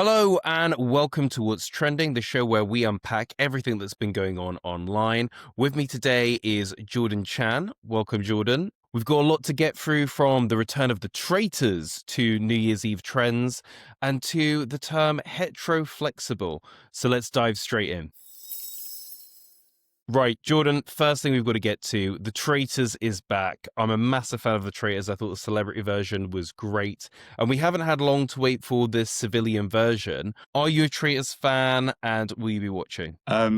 Hello and welcome to What's Trending, the show where we unpack everything that's been going on online. With me today is Jordan Chan. Welcome, Jordan. We've got a lot to get through, from the return of the Traitors to New Year's Eve trends and to the term heteroflexible. So let's dive straight in. Right, Jordan, first thing we've got to get to, the Traitors is back. I'm a massive fan of the Traitors. I thought the celebrity version was great. And we haven't had long to wait for this civilian version. Are you a Traitors fan, and will you be watching?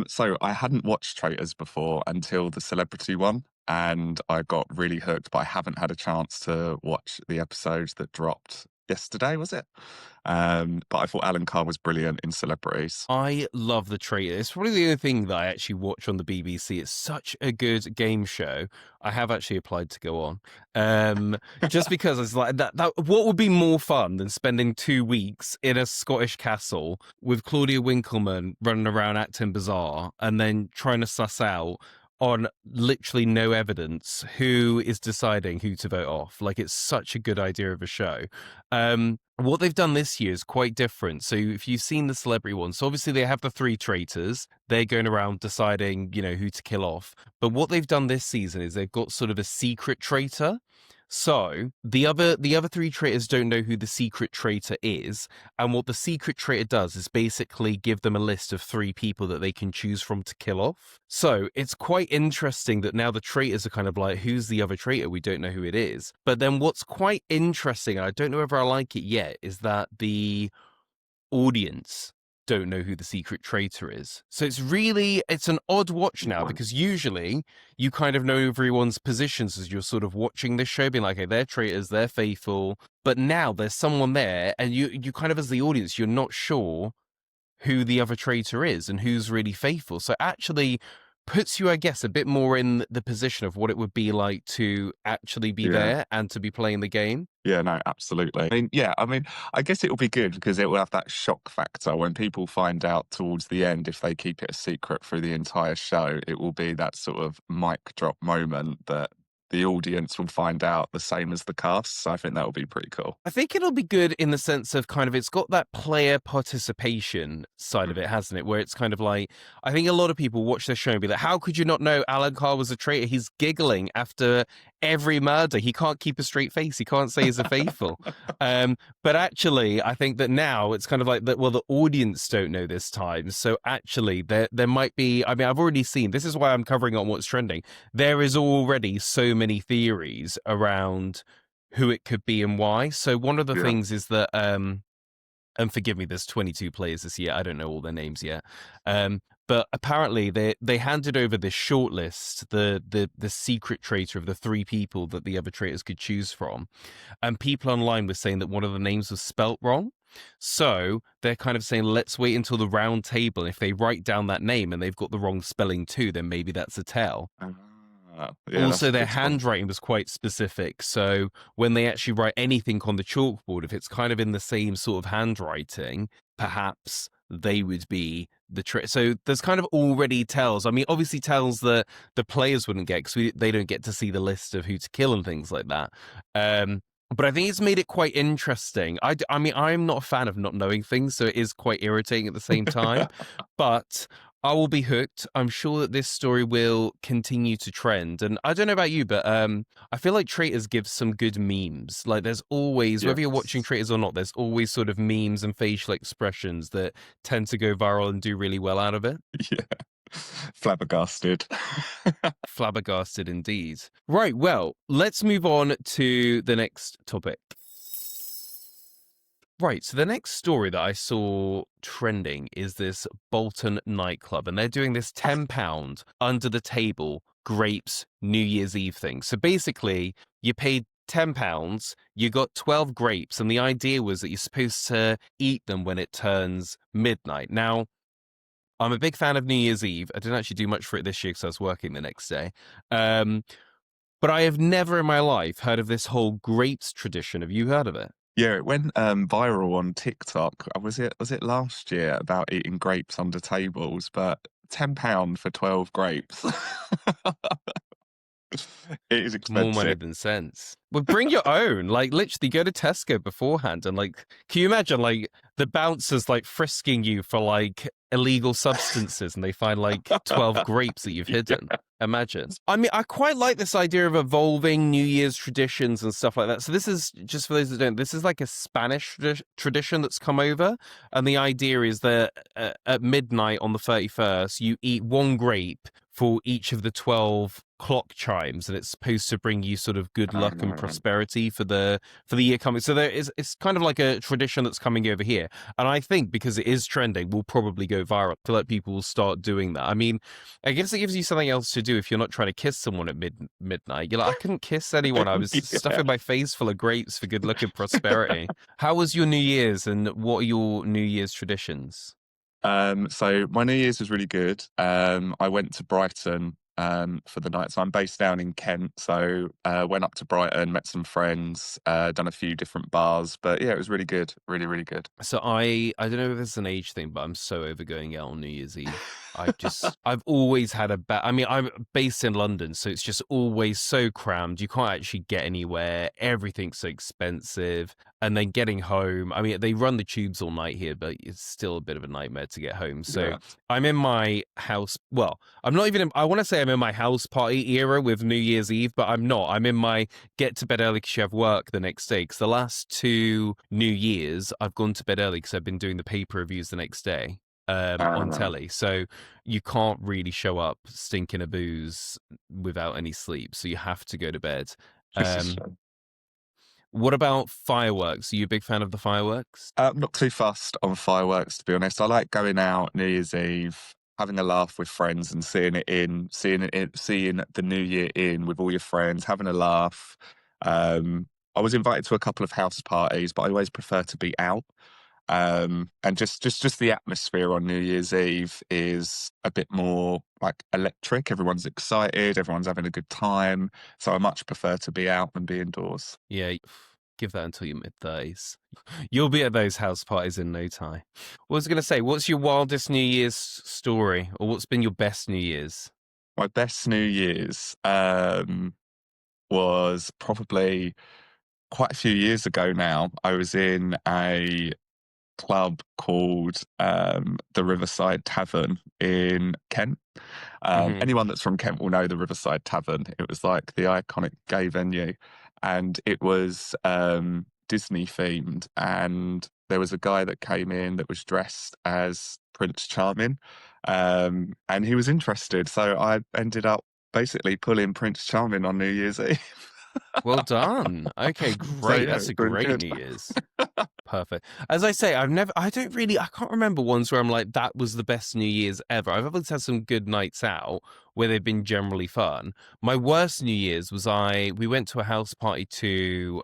So I hadn't watched Traitors before until the celebrity one, and I got really hooked, but I haven't had a chance to watch the episodes that dropped yesterday, was it? But I thought Alan Carr was brilliant in Celebrities. I love the Traitors. It's probably the only thing that I actually watch on the BBC. It's such a good game show. I have actually applied to go on. Just because it's like that what would be more fun than spending 2 weeks in a Scottish castle with Claudia Winkleman running around acting bizarre and then trying to suss out on literally no evidence who is deciding who to vote off. Like, it's such a good idea of a show. What they've done this year is quite different. So if you've seen the celebrity one, so obviously they have the three traitors. They're going around deciding, who to kill off. But what they've done this season is they've got sort of a secret traitor. So the other three traitors don't know who the secret traitor is, and what the secret traitor does is basically give them a list of 3 people that they can choose from to kill off. So it's quite interesting that now the traitors are kind of like, who's the other traitor? We don't know who it is. But then what's quite interesting, and I don't know whether I like it yet, is that the audience don't know who the secret traitor is. So it's an odd watch now, because usually you kind of know everyone's positions as you're sort of watching this show, being like, okay, they're traitors, they're faithful. But now there's someone there, and you kind of, as the audience, you're not sure who the other traitor is and who's really faithful. So actually puts you, I guess, a bit more in the position of what it would be like to actually be Yeah. there and to be playing the game. Yeah, no, absolutely. I guess it will be good because it will have that shock factor when people find out towards the end. If they keep it a secret through the entire show, it will be that sort of mic drop moment that the audience will find out the same as the cast. So I think that will be pretty cool. I think it'll be good in the sense of kind of, it's got that player participation side of it, hasn't it? Where it's kind of like, I think a lot of people watch this show and be like, how could you not know Alan Carr was a traitor? He's giggling after every murder. He can't keep a straight face. He can't say he's a faithful. But actually, I think that now it's kind of like that. Well, the audience don't know this time. So actually there might be, I mean, I've already seen, this is why I'm covering on What's Trending. There is already so many theories around who it could be and why. So one of the Yeah. things is that, and forgive me, there's 22 players this year. I don't know all their names yet. But apparently they handed over this shortlist, the secret traitor of the 3 people that the other traitors could choose from. And people online were saying that one of the names was spelt wrong. So they're kind of saying, let's wait until the round table. If they write down that name and they've got the wrong spelling too, then maybe that's a tell. Yeah, that's Also, a their good one. handwriting was quite specific. So when they actually write anything on the chalkboard, if it's kind of in the same sort of handwriting, perhaps they would be the trick. So there's kind of already tells. I mean, obviously tells that the players wouldn't get, because they don't get to see the list of who to kill and things like that. But I think it's made it quite interesting. I mean, I'm not a fan of not knowing things, so it is quite irritating at the same time. But I will be hooked. I'm sure that this story will continue to trend. And I don't know about you, but I feel like Traitors gives some good memes. Like, there's always, whether you're watching Yes. Traitors or not, there's always sort of memes and facial expressions that tend to go viral and do really well out of it. Yeah. Flabbergasted. Flabbergasted indeed. Right, well, let's move on to the next topic. Right, so the next story that I saw trending is this Bolton nightclub, and they're doing this £10 under the table grapes New Year's Eve thing. So basically, you paid £10, you got 12 grapes, and the idea was that you're supposed to eat them when it turns midnight. Now, I'm a big fan of New Year's Eve. I didn't actually do much for it this year because I was working the next day. But I have never in my life heard of this whole grapes tradition. Have you heard of it? Yeah, it went viral on TikTok. Was it last year about eating grapes under tables? But £10 for 12 grapes. It is More money expensive. than sense. Well, bring your own. Like, literally, go to Tesco beforehand and, like, can you imagine, like, the bouncers, like, frisking you for, like, illegal substances and they find, like, 12 grapes that you've Yeah. hidden? Imagine. I mean, I quite like this idea of evolving New Year's traditions and stuff like that. So, this is, just for those that don't, this is like a Spanish tradition that's come over. And the idea is that at midnight on the 31st, you eat one grape for each of the 12 clock chimes, and it's supposed to bring you sort of good luck and prosperity for the year coming. So it's kind of like a tradition that's coming over here, and I think because it is trending, will probably go viral. I feel like people will start doing that. I mean, I guess it gives you something else to do if you're not trying to kiss someone at midnight. You're like, I couldn't kiss anyone. I was Yeah. stuffing my face full of grapes for good luck and prosperity. How was your New Year's, and what are your New Year's traditions? So my New Year's was really good. I went to Brighton for the night. So I'm based down in Kent. So went up to Brighton, met some friends, done a few different bars. But yeah, it was really good. Really, really good. So I don't know if this is an age thing, but I'm so over going out on New Year's Eve. I've always had a bad. I mean, I'm based in London, so it's just always so crammed. You can't actually get anywhere. Everything's so expensive. And then getting home, I mean, they run the tubes all night here, but it's still a bit of a nightmare to get home. So Yeah. I'm in my house. Well, I'm not even I want to say I'm in my house party era with New Year's Eve, but I'm not. I'm in my get to bed early because you have work the next day. Because the last 2 New Year's, I've gone to bed early because I've been doing the paper reviews the next day on Uh, telly. So you can't really show up stinking of booze without any sleep. So you have to go to bed. this is Um, what about fireworks? Are you a big fan of the fireworks? not too fussed on fireworks, to be honest. I like going out New Year's Eve, having a laugh with friends, and seeing the New Year in with all your friends, having a laugh. I was invited to a couple of house parties, but I always prefer to be out. And just the atmosphere on New Year's Eve is a bit more like electric. Everyone's excited, everyone's having a good time. So I much prefer to be out than be indoors. Yeah, give that until your mid-30s. You'll be at those house parties in no time. What was I going to say? What's your wildest New Year's story? Or what's been your best New Year's? My best New Year's was probably quite a few years ago now. I was in a club called the Riverside Tavern in Kent. Hmm. Anyone that's from Kent will know the Riverside Tavern. It was like the iconic gay venue, and it was Disney themed. And there was a guy that came in that was dressed as Prince Charming, and he was interested. So I ended up basically pulling Prince Charming on New Year's Eve. Well done. Okay, So great. yeah, That's it's a really great good. New Year's. Perfect. As I say, I can't remember ones where I'm like, that was the best New Year's ever. I've always had some good nights out where they've been generally fun. My worst New Year's was we went to a house party to,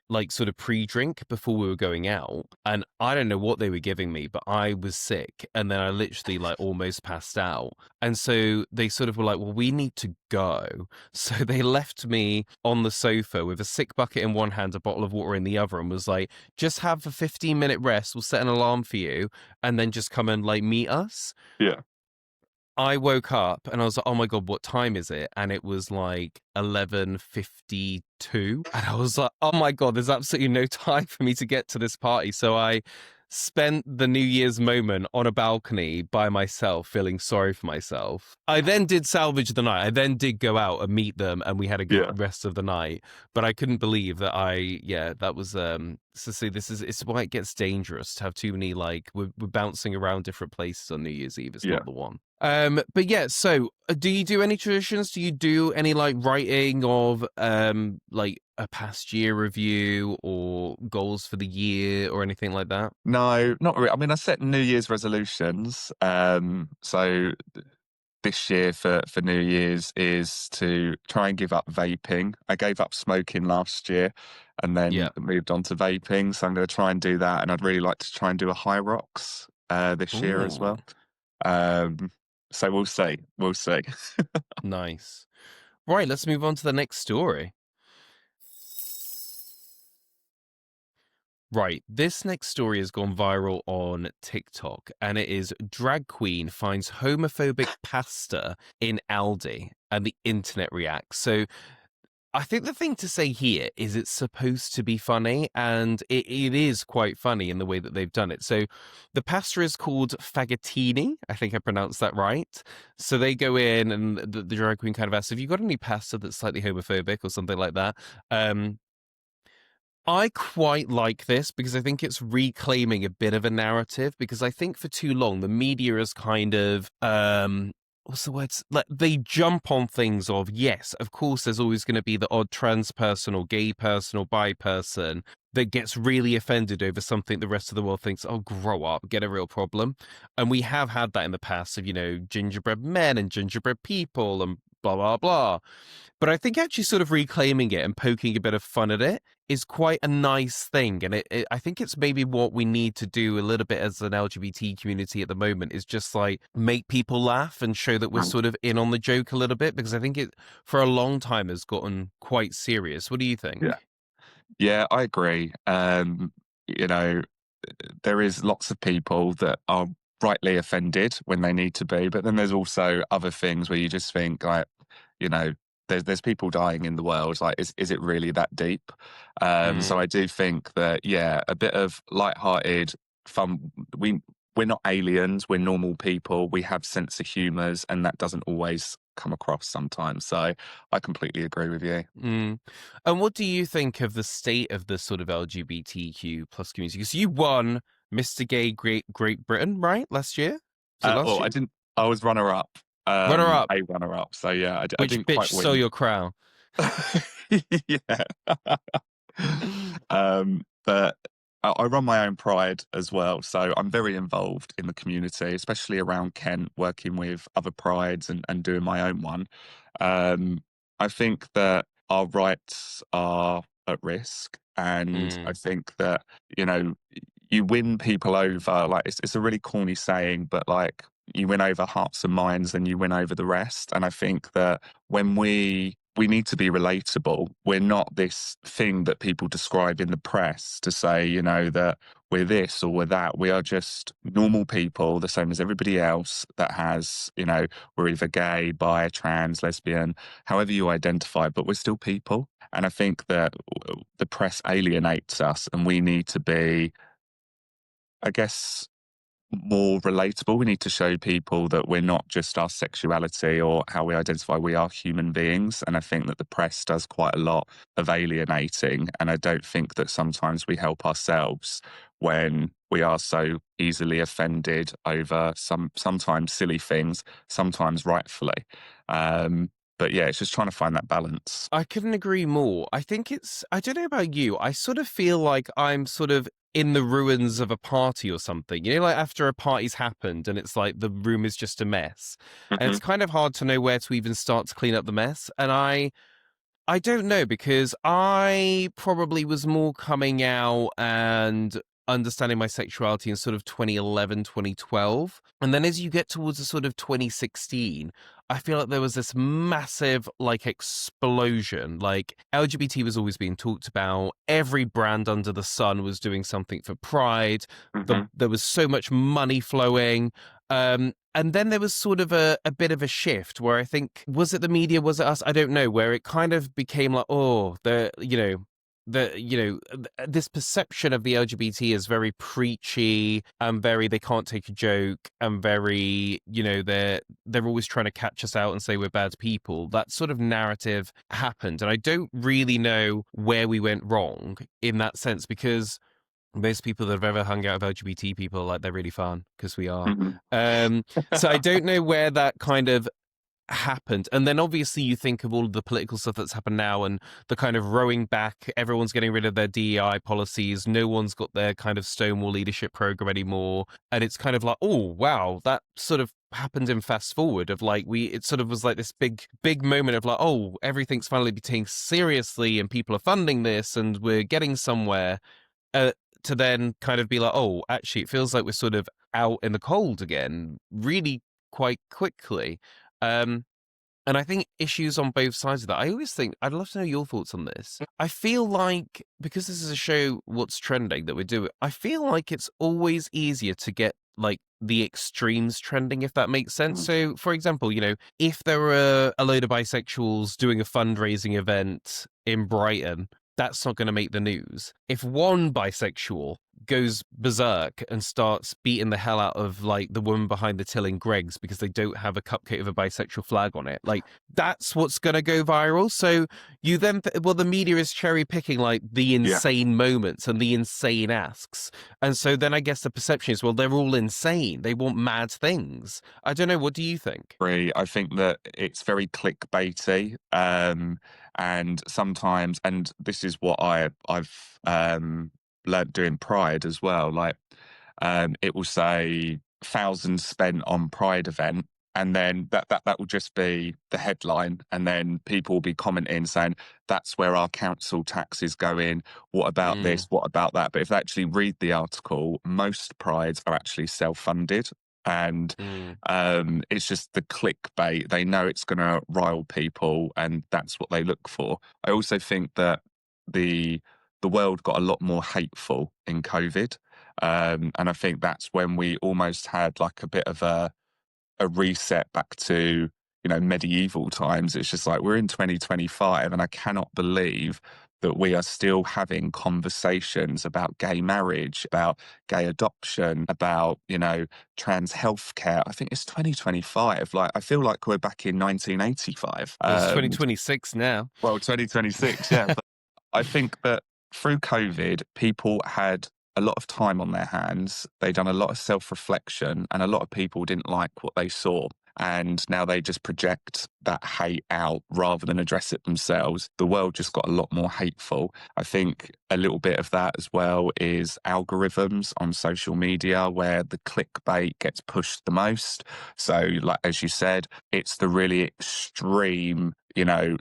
like sort of pre-drink before we were going out, and I don't know what they were giving me, but I was sick, and then I literally like almost passed out. And so they sort of were like, well, we need to go. So they left me on the sofa with a sick bucket in one hand, a bottle of water in the other, and was like, just have a 15-minute rest, we'll set an alarm for you, and then just come and like meet us. Yeah, I woke up and I was like, oh my God, what time is it? And it was like 11:52. And I was like, oh my God, there's absolutely no time for me to get to this party. So I spent the New Year's moment on a balcony by myself, feeling sorry for myself. I then did salvage the night. I then did go out and meet them, and we had a good yeah, rest of the night. But I couldn't believe that that was, so see, it's why it gets dangerous to have too many, like, we're bouncing around different places on New Year's Eve. It's yeah. not the one. But yeah, so do you do any traditions? Do you do any like writing of like a past year review or goals for the year or anything like that? No, not really. I mean, I set New Year's resolutions. So this year for New Year's is to try and give up vaping. I gave up smoking last year and then Yeah. moved on to vaping. So I'm going to try and do that. And I'd really like to try and do a high rocks this year as Ooh, well. Um, so we'll see. We'll see. nice. Right, let's move on to the next story. Right, this next story has gone viral on TikTok, and it is drag queen finds homophobic pasta in Aldi. and the internet reacts. So I think the thing to say here is it's supposed to be funny, and it is quite funny in the way that they've done it. So the pasta is called fagottini. I think I pronounced that right. So they go in, and the drag queen kind of asks, have you got any pasta that's slightly homophobic or something like that? I quite like this because I think it's reclaiming a bit of a narrative, because I think for too long the media has kind of what's the words, like they jump on things of, yes, of course there's always going to be the odd trans person or gay person or bi person that gets really offended over something the rest of the world thinks, oh, grow up, get a real problem. And we have had that in the past of, gingerbread men and gingerbread people and blah blah blah. But I think actually sort of reclaiming it and poking a bit of fun at it is quite a nice thing. And I think it's maybe what we need to do a little bit as an LGBT community at the moment, is just like make people laugh and show that we're sort of in on the joke a little bit, because I think it for a long time has gotten quite serious. What do you think? Yeah. Yeah, I agree. You know, there is lots of people that are rightly offended when they need to be, but then there's also other things where you just think like, you know, there's people dying in the world. Like, is it really that deep? So Mm. I do think that, yeah, a bit of lighthearted fun. We're not aliens. We're normal people. We have sense of humours, and that doesn't always come across sometimes. So I completely agree with you. Mm. And what do you think of the state of the sort of LGBTQ plus community? Because you won Mr. Gay Great Britain, right? Last year? Was it last Well, I year? didn't. I was runner up. Runner up. A runner up. So yeah, I Which didn't bitch quite stole win. your crown? Yeah. But I run my own pride as well, so I'm very involved in the community, especially around Kent, working with other prides and doing my own one. I think that our rights are at risk, and I Mm. think that, you know, you win people over. Like, it's a really corny saying, but like, you win over hearts and minds, and you win over the rest. And I think that when we need to be relatable. We're not this thing that people describe in the press to say, you know, that we're this or we're that. We are just normal people, the same as everybody else that has, you know, we're either gay, bi, trans, lesbian, however you identify, but we're still people. And I think that the press alienates us, and we need to be, I guess, more relatable. We need to show people that we're not just our sexuality or how we identify. We are human beings. And I think that the press does quite a lot of alienating. And I don't think that sometimes we help ourselves when we are so easily offended over sometimes silly things, sometimes rightfully. But yeah, it's just trying to find that balance. I couldn't agree more. I think I don't know about you, I sort of feel like I'm sort of in the ruins of a party or something. Like after a party's happened and it's like the room is just a mess. And Hmm. it's kind of hard to know where to even start to clean up the mess. And I don't know, because I probably was more coming out and understanding my sexuality in sort of 2011, 2012. And then as you get towards the sort of 2016, I feel like there was this massive like explosion. Like LGBT was always being talked about. Every brand under the sun was doing something for Pride. Hmm. There was so much money flowing. And then there was sort of a bit of a shift where I think, was it the media, was it us? I don't know, where it kind of became like, oh, this perception of the LGBT is very preachy and very, they can't take a joke, and very, they're always trying to catch us out and say we're bad people. That sort of narrative happened. And I don't really know where we went wrong in that sense, because most people that have ever hung out with LGBT people are like, they're really fun, because we are. Hmm. So I don't know where that kind of happened. And then obviously you think of all of the political stuff that's happened now, and the kind of rowing back, everyone's getting rid of their DEI policies, no one's got their kind of Stonewall leadership program anymore. And it's kind of like, oh, wow, that sort of happened in fast forward of like, it sort of was like this big moment of like, oh, everything's finally being taken seriously and people are funding this and we're getting somewhere. To then kind of be like, oh, actually, it feels like we're sort of out in the cold again, really quite quickly. And I think issues on both sides of that. I always think, I'd love to know your thoughts on this. I feel like, because this is a show, What's Trending, that we do, I feel like it's always easier to get like the extremes trending, if that makes sense. Mm. So, for example, if there were a load of bisexuals doing a fundraising event in Brighton, that's not going to make the news. If one bisexual goes berserk and starts beating the hell out of like the woman behind the till in Greg's because they don't have a cupcake with a bisexual flag on it, like that's what's going to go viral. So you then, the media is cherry picking like the Yeah. insane moments and the insane asks. And so then I guess the perception is, well, they're all insane. They want mad things. I don't know. What do you think? I think that it's very clickbaity, and sometimes, and this is what I've learnt doing Pride as well. Like, it will say thousands spent on Pride event, and then that will just be the headline, and then people will be commenting saying that's where our council tax is going. What about this? What about that? But if they actually read the article, most prides are actually self-funded. And Mm. it's just the clickbait. They know it's going to rile people, and that's what they look for. I also think that the the world got a lot more hateful in COVID, and I think that's when we almost had like a bit of a reset back to medieval times. It's just like we're in 2025, and I cannot believe that we are still having conversations about gay marriage, about gay adoption, about trans healthcare. I think it's 2025. Like I feel like we're back in 1985. It's 2026 now. Well, 2026, yeah. But I think that through COVID, people had a lot of time on their hands. They done a lot of self-reflection, and a lot of people didn't like what they saw. And now they just project that hate out rather than address it themselves. The world just got a lot more hateful. I think a little bit of that as well is algorithms on social media where the clickbait gets pushed the most. So, like as you said, it's the really extreme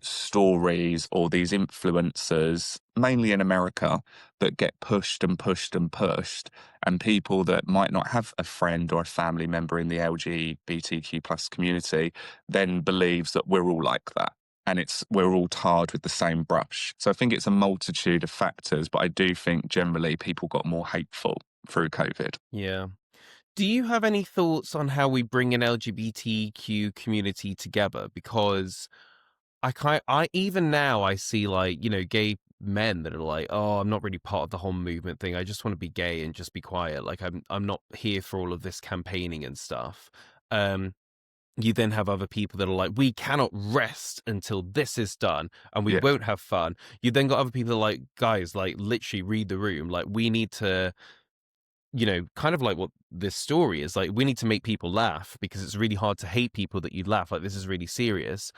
stories or these influencers, mainly in America, that get pushed and pushed and pushed. And people that might not have a friend or a family member in the LGBTQ plus community then believes that we're all like that. And we're all tarred with the same brush. So I think it's a multitude of factors, but I do think generally people got more hateful through COVID. Yeah. Do you have any thoughts on how we bring an LGBTQ community together? Because I even now I see like, gay men that are like, oh, I'm not really part of the whole movement thing. I just want to be gay and just be quiet. Like I'm not here for all of this campaigning and stuff. You then have other people that are like, we cannot rest until this is done and we Yeah. won't have fun. You then got other people that are like, guys, like literally read the room. Like we need to, kind of like what this story is like, we need to make people laugh because it's really hard to hate people that you laugh. Like this is really serious.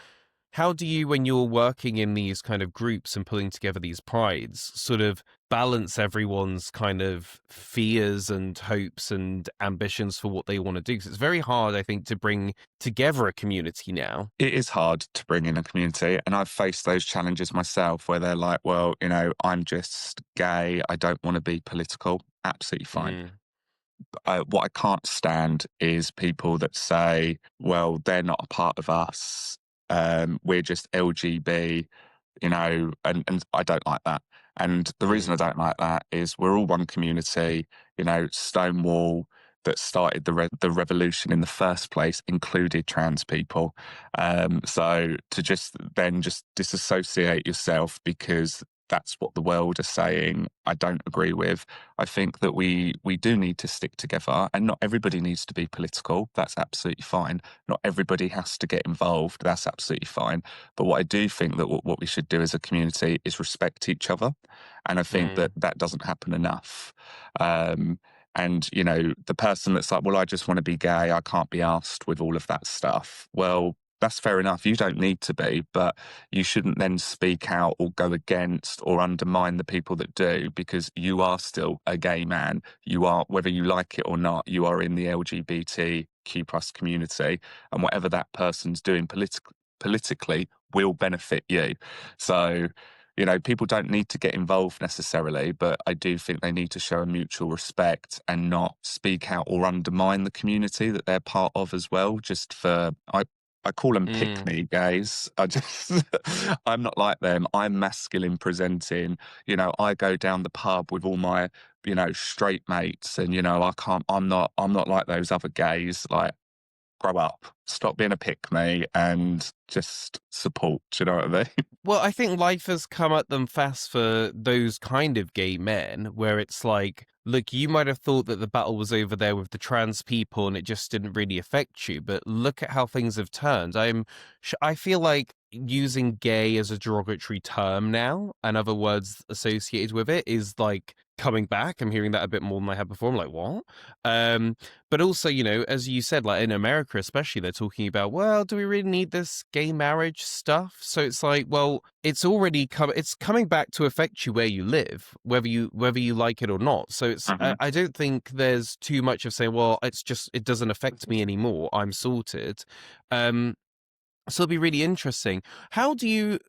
How do you, when you're working in these kind of groups and pulling together these prides, sort of balance everyone's kind of fears and hopes and ambitions for what they want to do? Because it's very hard, I think, to bring together a community now. It is hard to bring in a community, and I've faced those challenges myself where they're like, well, I'm just gay. I don't want to be political. Absolutely fine. What I can't stand is people that say, well, they're not a part of us. We're just LGB, and I don't like that. And the reason I don't like that is we're all one community. Stonewall that started the revolution in the first place included trans people. So to just disassociate yourself because that's what the world is saying, I don't agree with. I think that we do need to stick together, and not everybody needs to be political. That's absolutely fine. Not everybody has to get involved. That's absolutely fine. But what I do think that what we should do as a community is respect each other, and I think that doesn't happen enough. And the person that's like, well, I just want to be gay, I can't be asked with all of that stuff. Well, that's fair enough. You don't need to be, but you shouldn't then speak out or go against or undermine the people that do, because you are still a gay man. You are, whether you like it or not, you are in the LGBTQ plus community, and whatever that person's doing politically will benefit you. So, people don't need to get involved necessarily, but I do think they need to show a mutual respect and not speak out or undermine the community that they're part of as well, just for, I call them Mm. pick-me gays. I just, I'm not like them. I'm masculine presenting. You know, I go down the pub with all my, you know, straight mates, and you know, I'm not like those other gays. Like, grow up, stop being a pick-me, and just support. Do you know what I mean? Well, I think life has come at them fast for those kind of gay men, where it's like, look, you might have thought that the battle was over there with the trans people and it just didn't really affect you, but look at how things have turned. I feel like using gay as a derogatory term now and other words associated with it is like coming back. I'm hearing that a bit more than I had before. I'm like, what? But also, you know, as you said, like in America especially, they're talking about, well, do we really need this gay marriage stuff? So it's like, well, it's already it's coming back to affect you where you live, whether you like it or not. So it's Mhm. I don't think there's too much of saying, well, it's just it doesn't affect me anymore. I'm sorted. So it'll be really interesting. How do you?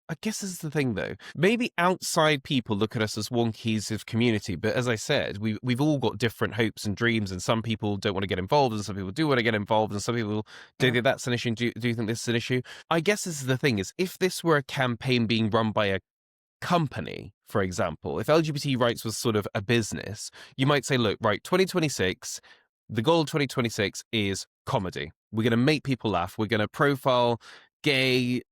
I guess this is the thing, though. Maybe outside people look at us as one cohesive community, but as I said, we've all got different hopes and dreams, and some people don't want to get involved, and some people do want to get involved, and some people don't think that's an issue. And do you think this is an issue? I guess this is the thing: is if this were a campaign being run by a company, for example, if LGBT rights was sort of a business, you might say, look, right, 2026, the goal of 2026 is comedy. We're going to make people laugh. We're going to profile gay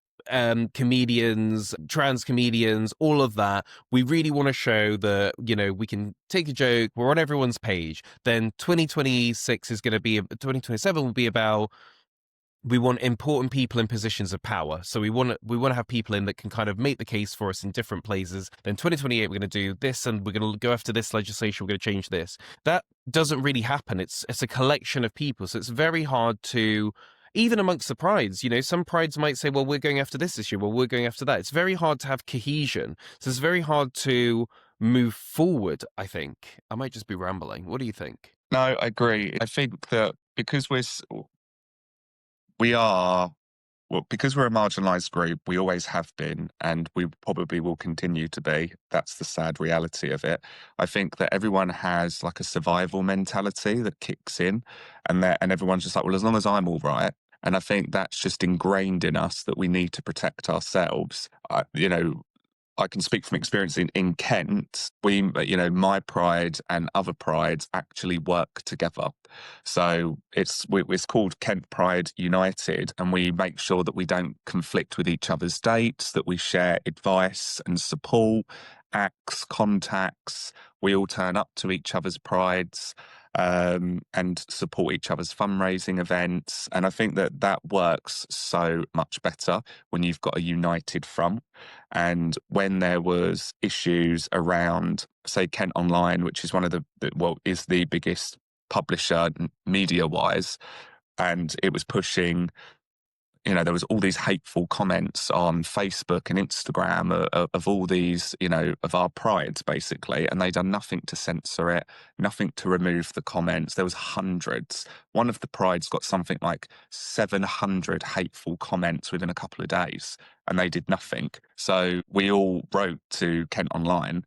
comedians, trans comedians, all of that. We really want to show that, you know, we can take a joke. We're on everyone's page. Then 2026 is going to be, 2027 will be about, we want important people in positions of power. So we want to have people in that can kind of make the case for us in different places. Then 2028 we're going to do this, and we're going to go after this legislation. We're going to change this. That doesn't really happen. It's a collection of people, so it's very hard to. Even amongst the prides, you know, some prides might say, well, we're going after this issue, well, we're going after that. It's very hard to have cohesion. So it's very hard to move forward, I think. I might just be rambling. What do you think? No, I agree. I think that because we are well, because we're a marginalised group, we always have been, and we probably will continue to be. That's the sad reality of it. I think that everyone has like a survival mentality that kicks in, and everyone's just like, well, as long as I'm all right. And I think that's just ingrained in us that we need to protect ourselves. You know, I can speak from experience in Kent. You know, my pride and other prides actually work together. So it's called Kent Pride United, and we make sure that we don't conflict with each other's dates, that we share advice and support, acts, contacts. We all turn up to each other's prides and support each other's fundraising events. And I think that that works so much better when you've got a united front. And when there was issues around, say, Kent Online, which is one of is the biggest publisher media wise, and it was pushing, you know, there was all these hateful comments on Facebook and Instagram of all these, you know, of our prides basically, and they done nothing to censor it, nothing to remove the comments. There was hundreds. One of the prides got something like 700 hateful comments within a couple of days, and they did nothing. So we all wrote to Kent Online.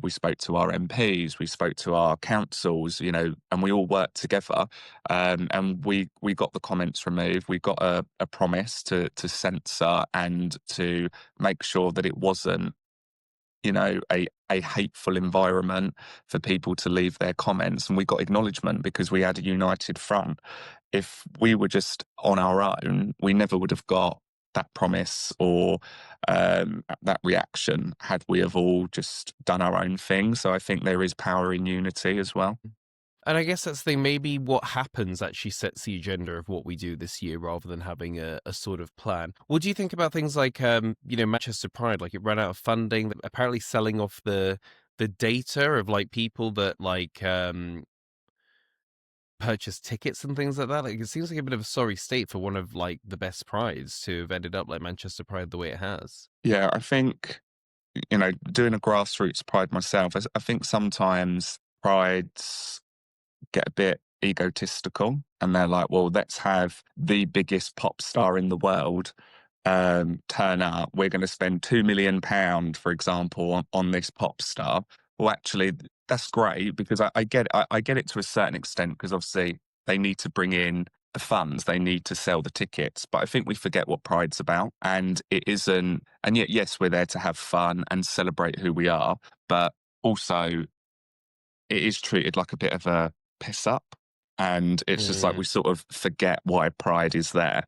We spoke to our MPs, we spoke to our councils, you know, and we all worked together. And we got the comments removed. We got a promise to censor and to make sure that it wasn't, you know, a hateful environment for people to leave their comments. And we got acknowledgement because we had a united front. If we were just on our own, we never would have got that promise or that reaction had we have all just done our own thing. So I think there is power in unity as well. And I guess that's the thing. Maybe what happens actually sets the agenda of what we do this year rather than having a sort of plan. What do you think about things like, you know, Manchester Pride? Like it ran out of funding, apparently selling off the data of like people that like purchase tickets and things like that. Like it seems like a bit of a sorry state for one of like the best prides to have ended up like Manchester Pride the way it has. Yeah, I think, you know, doing a grassroots pride myself, I think sometimes prides get a bit egotistical and they're like, well, let's have the biggest pop star in the world turn up. We're going to spend £2 million, for example, on this pop star. Well, actually, that's great because I get it to a certain extent because obviously they need to bring in the funds, they need to sell the tickets. But I think we forget what Pride's about. And it isn't, and yet, yes, we're there to have fun and celebrate who we are. But also, it is treated like a bit of a piss up. And it's just like we sort of forget why Pride is there.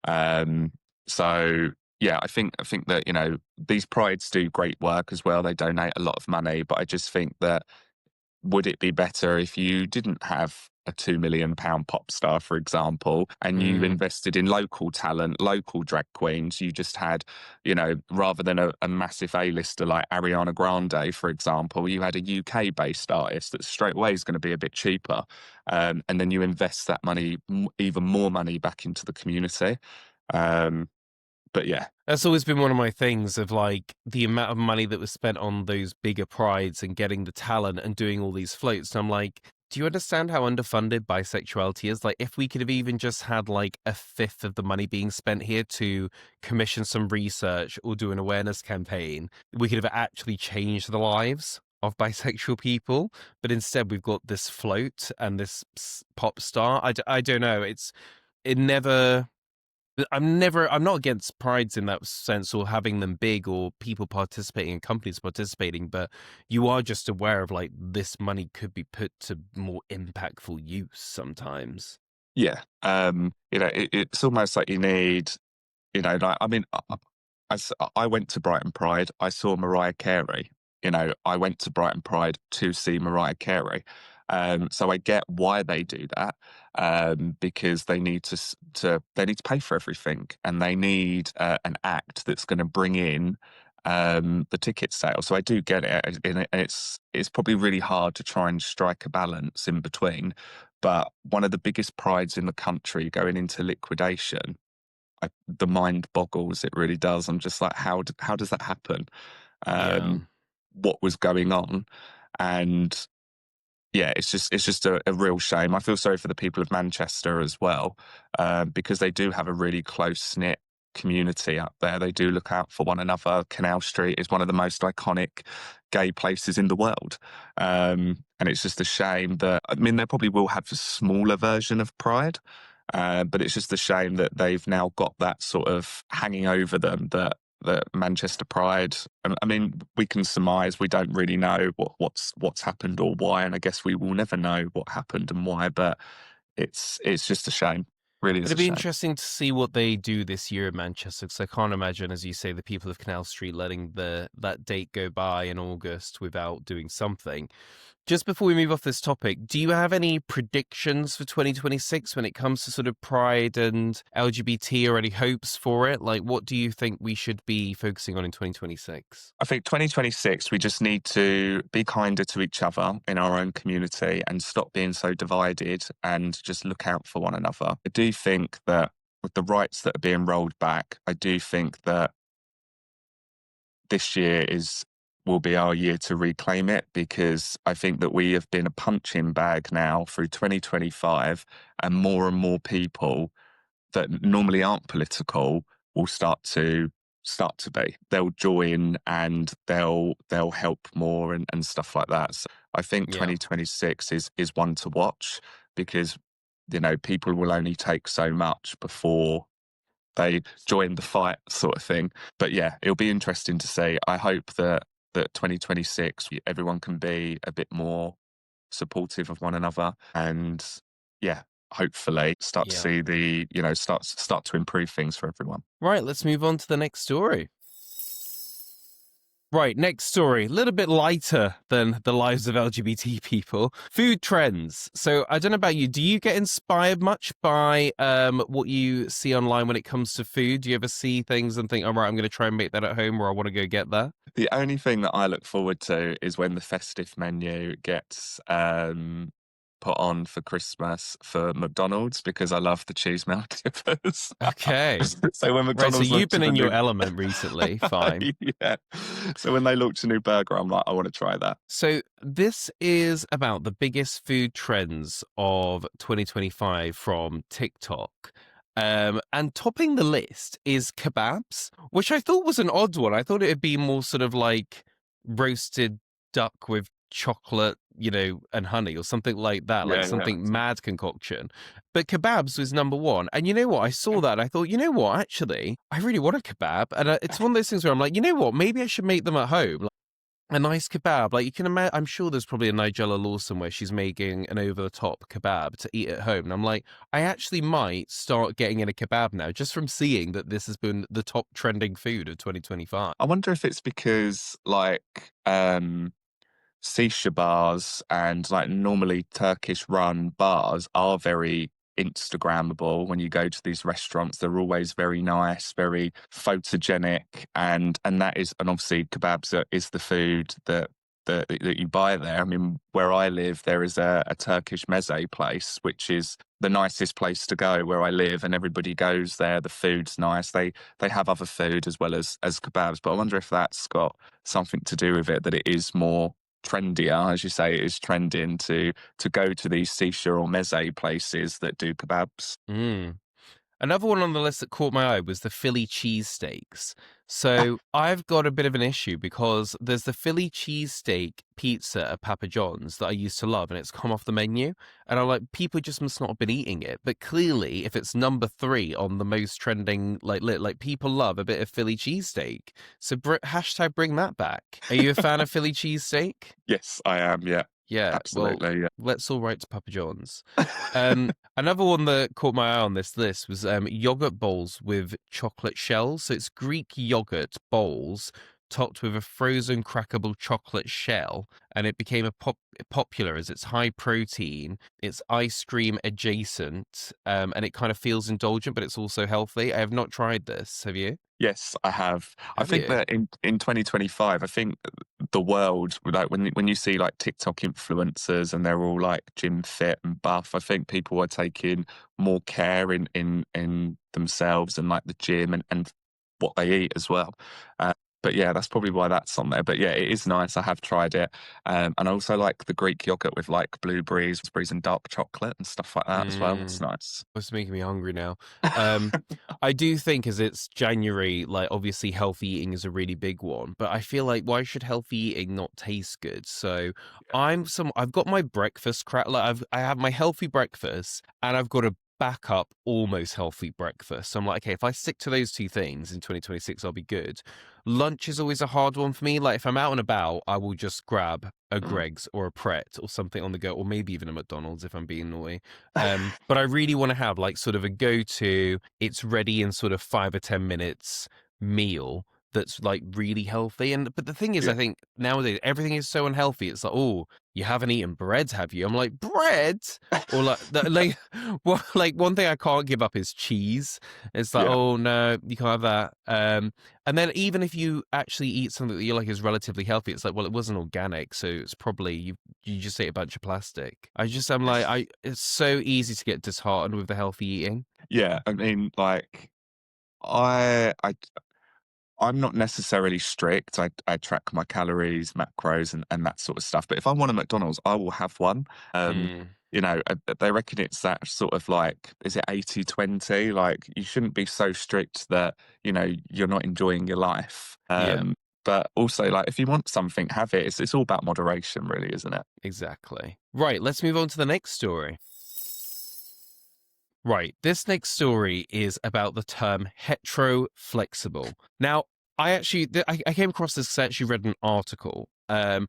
Um, so yeah, I think that, you know, these prides do great work as well. They donate a lot of money, but I just think that would it be better if you didn't have a £2 million pop star, for example, and you Mm. invested in local talent, local drag queens? You just had, you know, rather than a massive A-lister like Ariana Grande, for example, you had a UK-based artist that straight away is going to be a bit cheaper. And then you invest that money, even more money back into the community. But yeah. That's always been one of my things of like the amount of money that was spent on those bigger prides and getting the talent and doing all these floats. And I'm like, do you understand how underfunded bisexuality is? Like, if we could have even just had like a fifth of the money being spent here to commission some research or do an awareness campaign, we could have actually changed the lives of bisexual people. But instead, we've got this float and this pop star. I don't know. It never. I'm not against prides in that sense or having them big or people participating and companies participating, but you are just aware of like this money could be put to more impactful use sometimes. Yeah. You know, it's almost like you need, you know, like, I mean, I went to Brighton Pride. I saw Mariah Carey. You know, I went to Brighton Pride to see Mariah Carey. So I get why they do that, because they need they need to pay for everything, and they need an act that's going to bring in the ticket sale. So I do get it, and it's probably really hard to try and strike a balance in between. But one of the biggest prides in the country going into liquidation, the mind boggles. It really does. I'm just like, how does that happen? Yeah. What was going on? And yeah, it's just a real shame. I feel sorry for the people of Manchester as well, because they do have a really close knit community up there. They do look out for one another. Canal Street is one of the most iconic gay places in the world, and it's just a shame that, I mean, they probably will have a smaller version of Pride, but it's just a shame that they've now got that sort of hanging over them, that Manchester Pride. I mean, we can surmise. We don't really know what's happened or why, and I guess we will never know what happened and why. But it's just a shame. Really is It'd a be shame. interesting to see what they do this year in Manchester, because I can't imagine, as you say, the people of Canal Street letting that date go by in August without doing something. Just before we move off this topic, do you have any predictions for 2026 when it comes to sort of Pride and LGBT, or any hopes for it? Like, what do you think we should be focusing on in 2026? I think 2026, we just need to be kinder to each other in our own community and stop being so divided and just look out for one another. I do think that with the rights that are being rolled back, I do think that this year will be our year to reclaim it, because I think that we have been a punching bag now through 2025, and more people that normally aren't political will start to be. They'll join and they'll help more and stuff like that. So I think Yeah. 2026 is one to watch, because, you know, people will only take so much before they join the fight, sort of thing. But yeah, it'll be interesting to see. I hope that 2026 everyone can be a bit more supportive of one another, and yeah, hopefully start to Yeah. see the, you know, start to improve things for everyone. Right, let's move on to the next story. Right, next story. A little bit lighter than the lives of LGBT people. Food trends. So I don't know about you. Do you get inspired much by what you see online when it comes to food? Do you ever see things and think, all right, I'm going to try and make that at home, or I want to go get that? The only thing that I look forward to is when the festive menu gets put on for Christmas for McDonald's, because I love the cheese melt dippers. Okay. So when Right, so McDonald's you've launch been a in your new element recently. Fine. yeah. So when they launch a new burger, I'm like, I want to try that. So this is about the biggest food trends of 2025 from TikTok. And topping the list is kebabs, which I thought was an odd one. I thought it would be more sort of like roasted duck with chocolate, and honey or something like that, like Yeah, yeah. something mad concoction. But kebabs was number one. And you know what? I saw that and I thought, you know what? Actually, I really want a kebab. And it's one of those things where I'm like, you know what? Maybe I should make them at home. A nice kebab, like you can imagine. I'm sure there's probably a Nigella Lawson where she's making an over-the-top kebab to eat at home. And I'm like, I actually might start getting in a kebab now, just from seeing that this has been the top trending food of 2025. I wonder if it's because like shisha bars and like normally Turkish run bars are very Instagrammable. When you go to these restaurants, they're always very nice, very photogenic, and obviously kebabs is the food that you buy there. I mean, where I live, there is a Turkish meze place, which is the nicest place to go where I live, and everybody goes there. The food's nice. They have other food as well as kebabs, but I wonder if that's got something to do with it, that it is more trendier, as you say, it is trending to go to these shisha or meze places that do kebabs. Mm. Another one on the list that caught my eye was the Philly cheesesteaks. So I've got a bit of an issue because there's the Philly cheesesteak pizza at Papa John's that I used to love, and it's come off the menu. And I'm like, people just must not have been eating it. But clearly, if it's number 3 on the most trending, like people love a bit of Philly cheesesteak. So hashtag bring that back. Are you a fan of Philly cheesesteak? Yes, I am. Yeah. Yeah, Absolutely, well, yeah. let's all write to Papa John's. Another one that caught my eye on this list was yogurt bowls with chocolate shells. So it's Greek yogurt bowls topped with a frozen crackable chocolate shell, and it became popular as it's high protein, it's ice cream adjacent, and it kind of feels indulgent, but it's also healthy. I have not tried this. Have you? Yes, I have. I Have think you? that in 2025, I think the world, like when you see like TikTok influencers and they're all like gym fit and buff, I think people are taking more care in themselves and like the gym and what they eat as well. But yeah, that's probably why that's on there. But yeah, it is nice. I have tried it. And I also like the Greek yogurt with like blueberries, and dark chocolate and stuff like that as well. It's nice. It's making me hungry now. I do think as it's January, like obviously healthy eating is a really big one, but I feel like why should healthy eating not taste good? So I've got my breakfast I have my healthy breakfast and I've got a backup almost healthy breakfast. So I'm like, okay, if I stick to those two things in 2026, I'll be good. Lunch is always a hard one for me. Like if I'm out and about, I will just grab a Greg's or a Pret or something on the go, or maybe even a McDonald's if I'm being naughty. But I really want to have like sort of a go-to, it's ready in sort of 5 or 10 minutes meal that's like really healthy. But the thing is, Yeah. I think nowadays everything is so unhealthy. It's like, oh, you haven't eaten bread, have you? I'm like, bread? Or like well, like one thing I can't give up is cheese. It's like, Yeah. oh no, you can't have that. And then even if you actually eat something that you like is relatively healthy, it's like, well, it wasn't organic, so it's probably you just ate a bunch of plastic. I'm like, it's so easy to get disheartened with the healthy eating. Yeah. I mean, like I'm not necessarily strict. I track my calories, macros, and that sort of stuff. But if I want a McDonald's, I will have one. You know, they reckon it's that sort of like, is it 80-20? Like, you shouldn't be so strict that, you know, you're not enjoying your life. Yeah. But also, like, if you want something, have it. It's all about moderation, really, isn't it? Exactly. Right, let's move on to the next story. Right, this next story is about the term heteroflexible. Now, I came across this, I actually read an article, and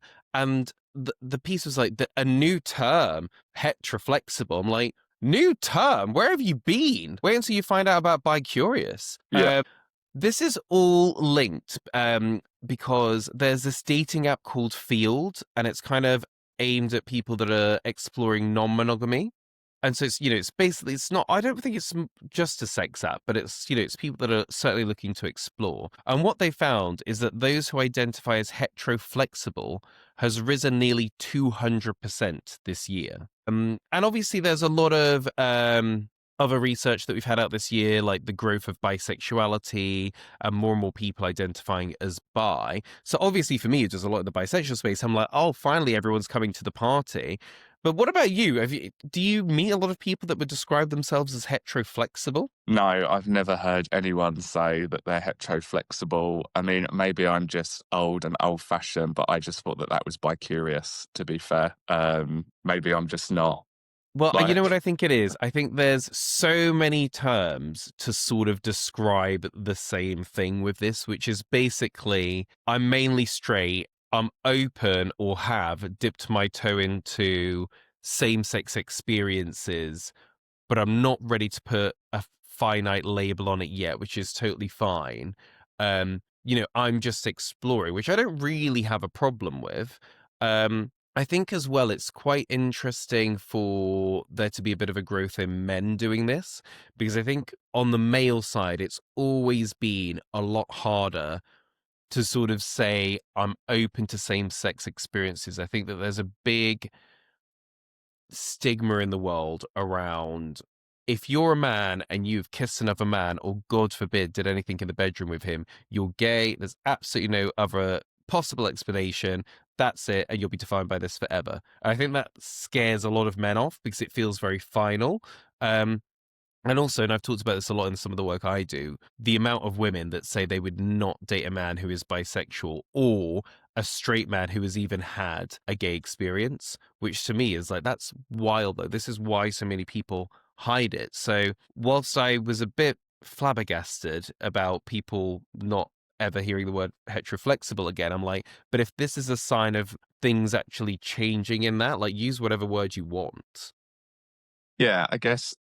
the piece was like, a new term, heteroflexible. I'm like, new term? Where have you been? Wait until you find out about Bi-Curious. Yeah. This is all linked because there's this dating app called Field, and it's kind of aimed at people that are exploring non-monogamy. And so it's basically, it's not, I don't think it's just a sex app, but it's, it's people that are certainly looking to explore. And what they found is that those who identify as heteroflexible has risen nearly 200% this year. And obviously there's a lot of other research that we've had out this year, like the growth of bisexuality and more people identifying as bi. So obviously for me, there's a lot of the bisexual space. I'm like, oh, finally everyone's coming to the party. But what about you? Do you meet a lot of people that would describe themselves as heteroflexible? No, I've never heard anyone say that they're hetero-flexible. I mean, maybe I'm just old and old-fashioned, but I just thought that that was bi-curious, to be fair. Maybe I'm just not. Well, you know what Like, I think it is? I think there's so many terms to sort of describe the same thing with this, which is basically I'm mainly straight, I'm open or have dipped my toe into same sex experiences, but I'm not ready to put a finite label on it yet, which is totally fine. I'm just exploring, which I don't really have a problem with. I think as well, it's quite interesting for there to be a bit of a growth in men doing this, because I think on the male side, it's always been a lot harder to sort of say, I'm open to same sex experiences. I think that there's a big stigma in the world around if you're a man and you've kissed another man, or God forbid, did anything in the bedroom with him, you're gay. There's absolutely no other possible explanation. That's it, and you'll be defined by this forever. And I think that scares a lot of men off because it feels very final. And also, and I've talked about this a lot in some of the work I do, the amount of women that say they would not date a man who is bisexual or a straight man who has even had a gay experience, which to me is like, that's wild though. This is why so many people hide it. So, whilst I was a bit flabbergasted about people not ever hearing the word heteroflexible again, I'm like, but if this is a sign of things actually changing in that, like, use whatever word you want. yeah, I guess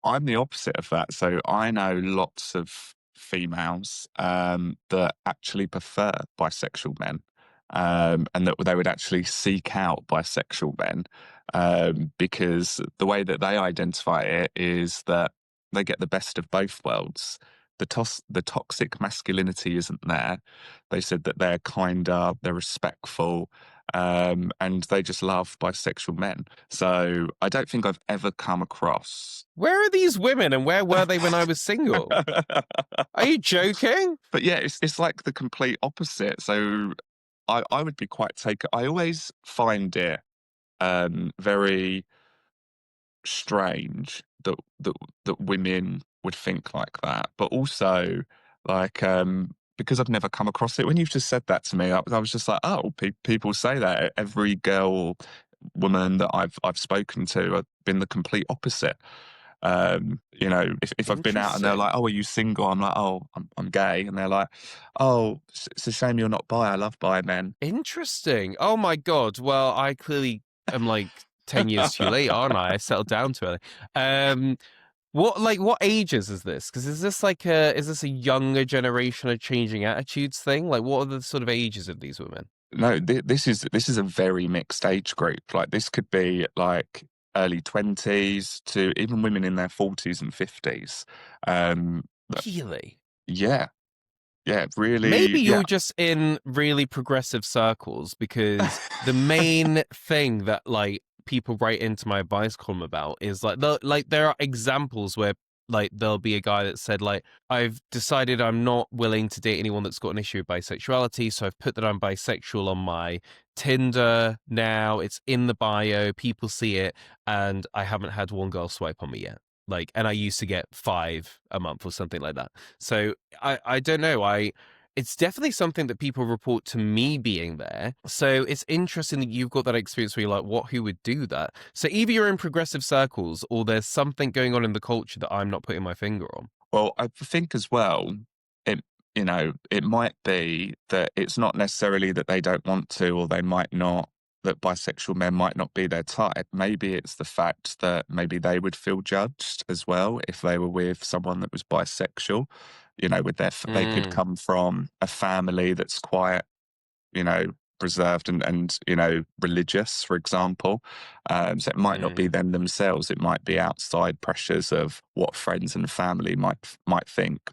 I'm the opposite of that. So I know lots of females that actually prefer bisexual men, and that they would actually seek out bisexual men, because the way that they identify it is that they get the best of both worlds. The toxic masculinity isn't there. They said that they're kinder, they're respectful, and they just love bisexual men. So I don't think I've ever come across. Where are these women and where were they when I was single? Are you joking? But yeah, it's like the complete opposite. So I would be quite taken. I always find it very strange that women would think like that, but also like because I've never come across it. When you've just said that to me, I was just like, oh, people say that. Every girl, woman that I've spoken to, have been the complete opposite. If I've been out and they're like, Interesting. "Oh, are you single?" I'm like, "Oh, I'm gay," and they're like, "Oh, it's a shame you're not bi. I love bi men." Interesting. Oh my God. Well, I clearly am like 10 years too late, aren't I? I settled down too early. Um, what ages is this? Because is this a younger generation of changing attitudes thing? Like, what are the sort of ages of these women? No, this is a very mixed age group. Like this could be like early 20s to even women in their 40s and 50s. Um, Really? yeah, yeah, really, Maybe yeah. you're just in really progressive circles, because the main thing that like people write into my advice column about is like there are examples where like there'll be a guy that said like, I've decided I'm not willing to date anyone that's got an issue with bisexuality, so I've put that I'm bisexual on my Tinder now. It's in the bio, people see it, and I haven't had one girl swipe on me yet. Like, and I used to get 5 a month or something like that. So I don't know. It's definitely something that people report to me being there. So it's interesting that you've got that experience where you're like, what, who would do that? So either you're in progressive circles or there's something going on in the culture that I'm not putting my finger on. Well, I think as well, it it might be that it's not necessarily that they don't want to, or they might not, that bisexual men might not be their type. Maybe it's the fact that maybe they would feel judged as well if they were with someone that was bisexual. With they could Mm, come from a family that's quite, you know, reserved and religious, for example. So it might not be mm, them themselves. It might be outside pressures of what friends and family might think,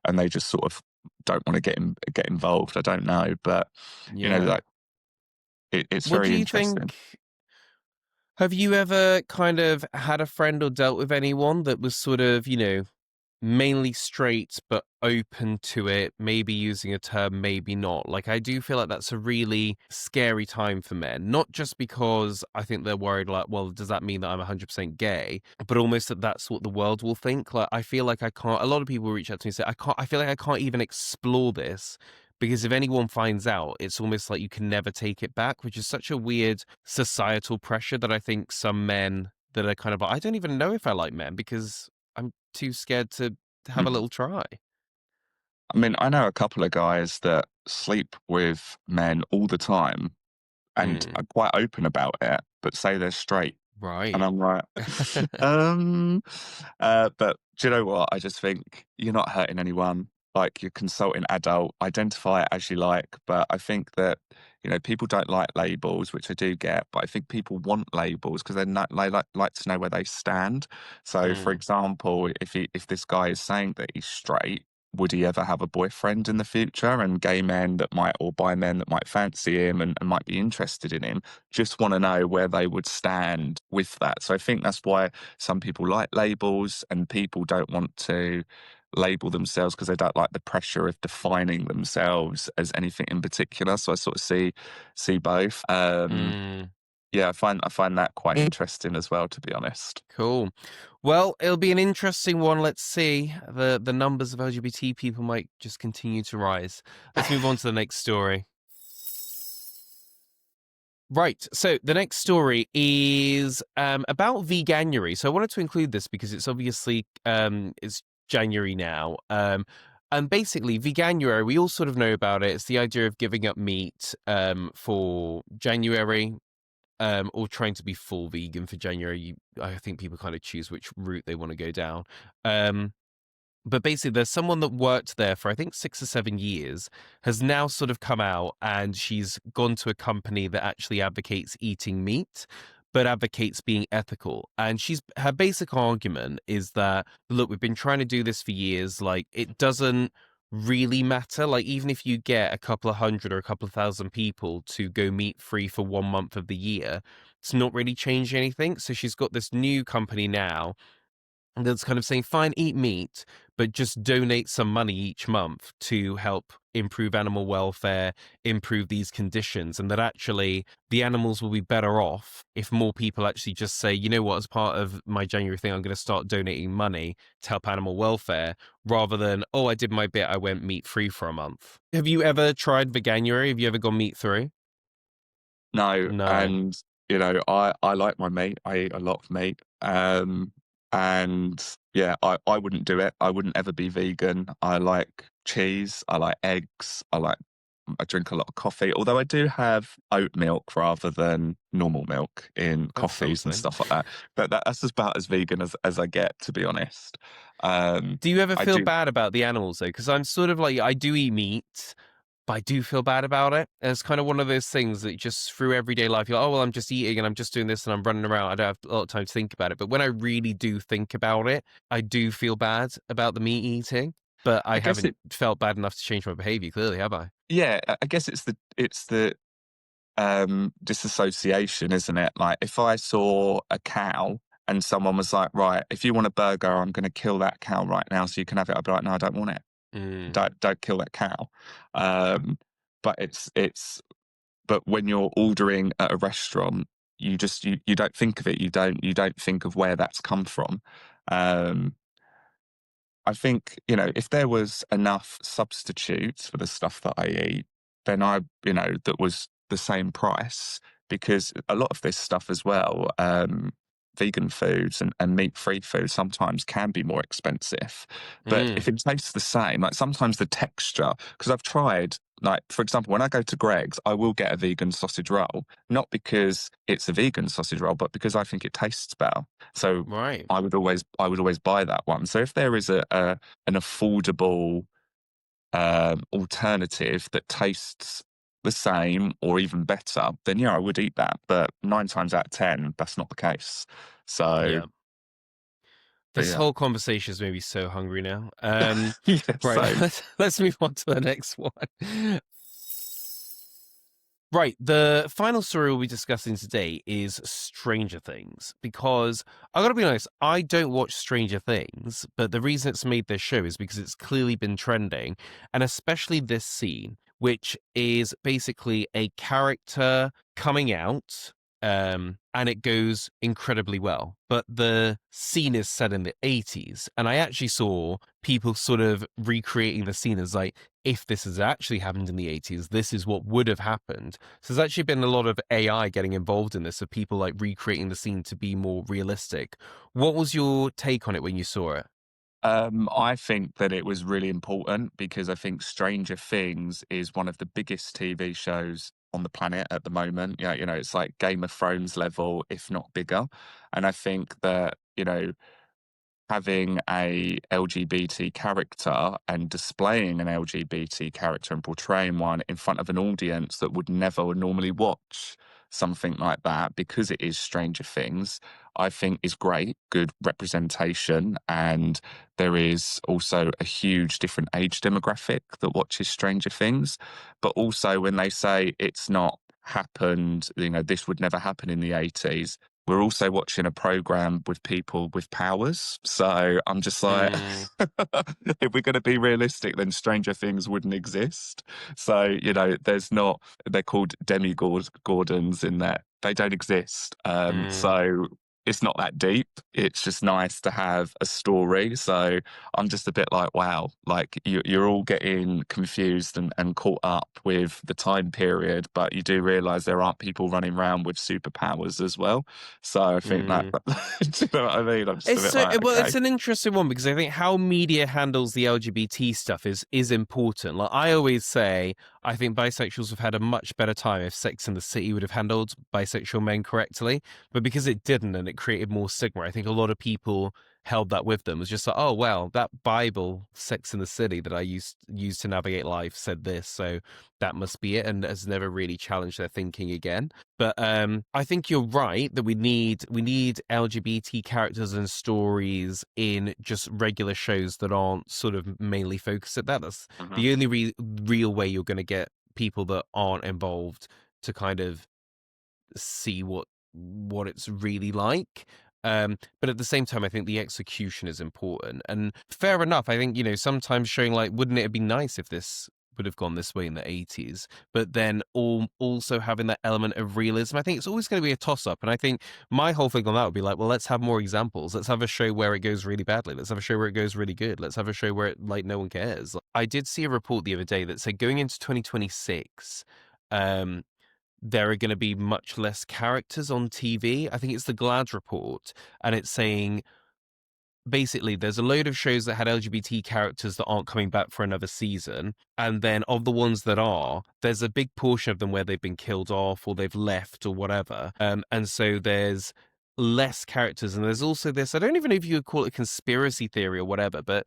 and they just sort of don't want to get involved. I don't know, but yeah. like it's What do very you interesting. think? Have you ever kind of had a friend or dealt with anyone that was sort of, mainly straight but open to it, maybe using a term, maybe not. Like, I do feel like that's a really scary time for men, not just because I think they're worried, like, well, does that mean that I'm 100% gay? But almost that that's what the world will think. Like, I feel like I can't, a lot of people reach out to me and say, I feel like I can't even explore this. Because if anyone finds out, it's almost like you can never take it back, which is such a weird societal pressure that I think some men that are kind of, I don't even know if I like men because I'm too scared to have a Mm. little try. I mean, I know a couple of guys that sleep with men all the time and Mm, are quite open about it, but say they're straight. And right. I'm like, but do you know what? I just think you're not hurting anyone. Like, you're consulting adult, identify it as you like. But I think that, people don't like labels, which I do get, but I think people want labels because they like to know where they stand. So, for Mm, example, if this guy is saying that he's straight, would he ever have a boyfriend in the future? And gay men that might, or bi men that might fancy him and might be interested in him, just want to know where they would stand with that. So I think that's why some people like labels and people don't want to label themselves because they don't like the pressure of defining themselves as anything in particular. So I sort of see both. mm. Yeah, I find that quite interesting as well, to be honest. Cool. Well, it'll be an interesting one. Let's see. The numbers of LGBT people might just continue to rise. Let's move on to the next story. Right. So the next story is about veganuary. So I wanted to include this because it's obviously it's January now. And basically, veganuary, we all sort of know about it. It's the idea of giving up meat for January, or trying to be full vegan for January. I think people kind of choose which route they want to go down. Um, but basically, there's someone that worked there for I think 6 or 7 years, has now sort of come out, and she's gone to a company that actually advocates eating meat, but advocates being ethical. And her basic argument is that, look, we've been trying to do this for years. Like, it doesn't really matter. Like, even if you get a couple of hundred or a couple of thousand people to go meat free for 1 month of the year, it's not really changing anything. So she's got this new company now that's kind of saying, fine, eat meat, but just donate some money each month to help improve animal welfare, improve these conditions, and that actually the animals will be better off if more people actually just say, you know what, as part of my January thing, I'm going to start donating money to help animal welfare, rather than, oh, I did my bit, I went meat free for a month. Have you ever tried veganuary? Have you ever gone meat through? No, No. and I like my meat. I eat a lot of meat. And yeah, I wouldn't do it. I wouldn't ever be vegan. I like cheese. I like eggs. I drink a lot of coffee. Although I do have oat milk rather than normal milk in That's coffees and something. stuff like that. But that's about as vegan as I get, to be honest. Do you ever I feel do. bad about the animals though? Because I'm sort of like, I do eat meat, but I do feel bad about it. And it's kind of one of those things that just through everyday life, you're like, oh, well, I'm just eating and I'm just doing this and I'm running around. I don't have a lot of time to think about it. But when I really do think about it, I do feel bad about the meat eating. But I I guess haven't it. felt bad enough to change my behavior, clearly, have I? Yeah, I guess it's the disassociation, isn't it? Like, if I saw a cow and someone was like, right, if you want a burger, I'm going to kill that cow right now so you can have it. I'd be like, no, I don't want it. Mm, Don't kill that cow. Um, but but when you're ordering at a restaurant, you don't think of it. You don't think of where that's come from. Um, I think, if there was enough substitutes for the stuff that I eat, then that was the same price, because a lot of this stuff as well, vegan foods and meat-free food sometimes can be more expensive. But if mm, it tastes the same, like sometimes the texture, because I've tried, like, for example, when I go to Greg's, I will get a vegan sausage roll, not because it's a vegan sausage roll, but because I think it tastes better. So right. I would always buy that one. So if there is an affordable alternative that tastes the same or even better, then yeah, I would eat that. But 9 times out of 10, that's not the case. So, Yeah. but This yeah, whole conversation has made me so hungry now. yeah, Right, same. let's move on to the next one. Right. The final story we'll be discussing today is Stranger Things, because I gotta be honest, I don't watch Stranger Things, but the reason it's made this show is because it's clearly been trending, and especially this scene, which is basically a character coming out, and it goes incredibly well. But the scene is set in the 80s, and I actually saw people sort of recreating the scene as like, if this has actually happened in the 80s, this is what would have happened. So there's actually been a lot of AI getting involved in this, of people like recreating the scene to be more realistic. What was your take on it when you saw it? I think that it was really important because I think Stranger Things is one of the biggest TV shows on the planet at the moment. Yeah, it's like Game of Thrones level, if not bigger. And I think that, having a LGBT character and displaying an LGBT character and portraying one in front of an audience that would never normally watch something like that because it is Stranger Things, I think is great, good representation. And there is also a huge different age demographic that watches Stranger Things. But also when they say it's not happened, this would never happen in the 80s, we're also watching a program with people with powers. So I'm just like, Mm, if we're going to be realistic, then Stranger Things wouldn't exist. So, there's not, they're called Gordons in that they don't exist. mm, So it's not that deep. It's just nice to have a story. So I'm just a bit like, wow, like you're all getting confused and caught up with the time period, but you do realize there aren't people running around with superpowers as well. So I think that, mm. do you know what I mean? I'm just a It's bit so, like, well, okay. it's an interesting one because I think how media handles the LGBT stuff is important. Like I always say, I think bisexuals have had a much better time if Sex and the City would have handled bisexual men correctly. But because it didn't and it created more stigma, I think a lot of people held that with them. It was just like, oh well, that Bible, Sex and the City that I used to navigate life said this, so that must be it, and has never really challenged their thinking again. But I think you're right that we need LGBT characters and stories in just regular shows that aren't sort of mainly focused at that. That's Mhm. the only real way you're going to get people that aren't involved to kind of see what it's really like. But at the same time, I think the execution is important. And fair enough, I think, sometimes showing like, wouldn't it be nice if this would have gone this way in the 80s? But then also having that element of realism. I think it's always going to be a toss up. And I think my whole thing on that would be like, well, let's have more examples. Let's have a show where it goes really badly. Let's have a show where it goes really good. Let's have a show where it, like, no one cares. I did see a report the other day that said going into 2026, um, there are going to be much less characters on TV. I think it's the GLAD report, and it's saying basically there's a load of shows that had LGBT characters that aren't coming back for another season, and then of the ones that are, there's a big portion of them where they've been killed off or they've left or whatever. And so there's less characters, and there's also this. I don't even know if you would call it a conspiracy theory or whatever, but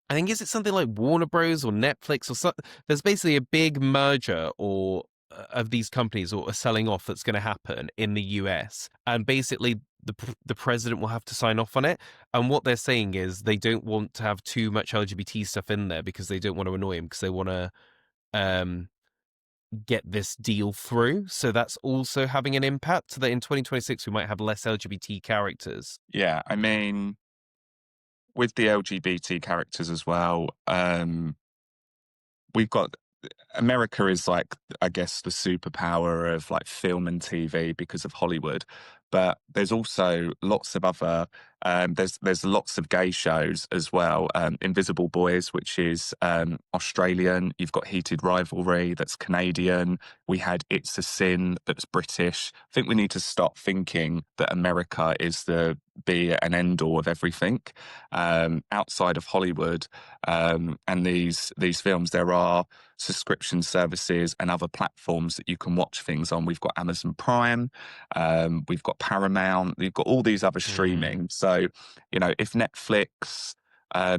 I think is it something like Warner Bros or Netflix or something? There's basically a big merger or of these companies or a selling off that's going to happen in the US, and basically the president will have to sign off on it. And what they're saying is they don't want to have too much LGBT stuff in there because they don't want to annoy him because they want to um, get this deal through. So that's also having an impact. So that in 2026 we might have less LGBT characters. Yeah. I mean, with the LGBT characters as well, we've got America is like, I guess, the superpower of like film and TV because of Hollywood. But there's also lots of other, there's lots of gay shows as well. Invisible Boys, which is Australian. You've got Heated Rivalry, that's Canadian. We had It's a Sin, that's British. I think we need to stop thinking that America is the be and end all of everything. Outside of Hollywood and these films, there are subscription services and other platforms that you can watch things on. We've got Amazon Prime, we've got Paramount, we've got all these other Mm, streaming. So, if Netflix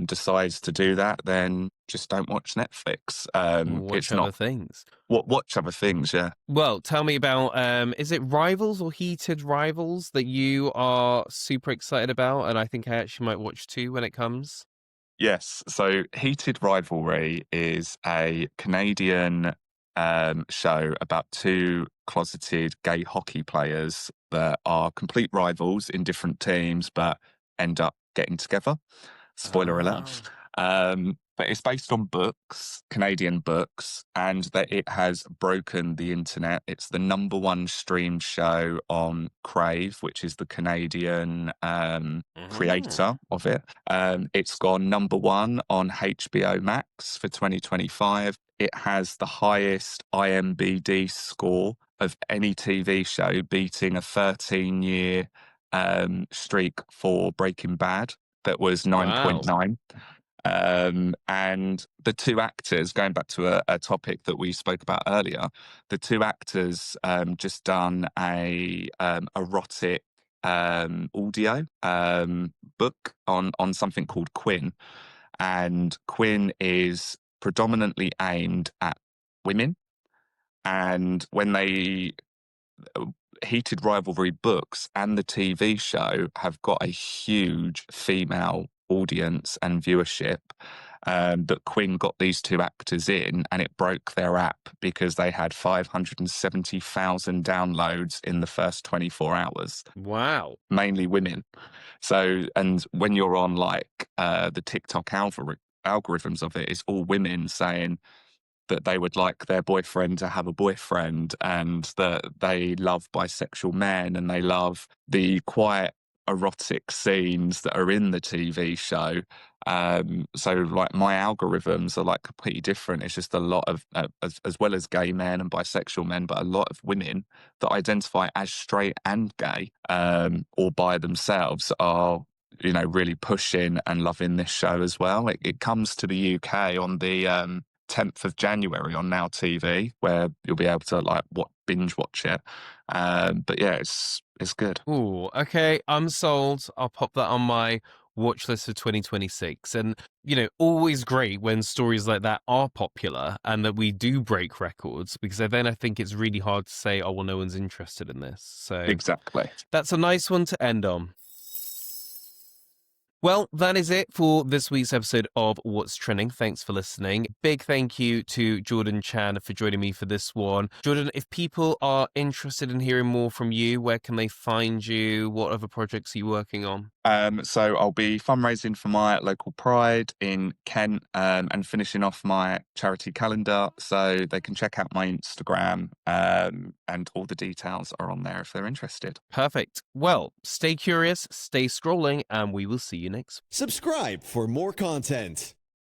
decides to do that, then just don't watch Netflix. watch It's other not things. watch other things. Yeah. Well, tell me about is it Rivals or Heated Rivals that you are super excited about? And I think I actually might watch too when it comes. Yes. So Heated Rivalry is a Canadian show about two closeted gay hockey players that are complete rivals in different teams, but end up getting together. Spoiler alert. But it's based on books, Canadian books, and that it has broken the internet. It's the #1 streamed show on Crave, which is the Canadian creator of it. It's gone #1 on HBO Max for 2025. It has the highest IMBD score of any TV show, beating a 13-year streak for Breaking Bad that was 9.9. And the two actors, going back to a topic that we spoke about earlier, the two actors just done a erotic audio book on something called Quinn, and Quinn is predominantly aimed at women. And when they Heated Rivalry books and the TV show have got a huge female audience and viewership, that Quinn got these two actors in, and it broke their app because they had 570,000 downloads in the first 24 hours. Wow. Mainly women. So, and when you're on like the TikTok algorithms of it, it's all women saying that they would like their boyfriend to have a boyfriend, and that they love bisexual men, and they love the quiet erotic scenes that are in the TV show. So like my algorithms are like completely different. It's just a lot of, as well as gay men and bisexual men, but a lot of women that identify as straight and gay, or by themselves, are, you know, really pushing and loving this show as well. It comes to the UK on the 10th of January on Now TV, where you'll be able to like binge watch it. But yeah, it's good. Ooh, okay, I'm sold. I'll pop that on my watch list for 2026. And, you know, always great when stories like that are popular and that we do break records, because then I think it's really hard to say, oh, well, no one's interested in this. So Exactly. That's a nice one to end on. Well, that is it for this week's episode of What's Trending. Thanks for listening. Big thank you to Jordan Chan for joining me for this one. Jordan, if people are interested in hearing more from you, where can they find you? What other projects are you working on? So I'll be fundraising for my local Pride in Kent, and finishing off my charity calendar. So they can check out my Instagram, and all the details are on there if they're interested. Perfect. Well, stay curious, stay scrolling, and we will see you next. Subscribe for more content.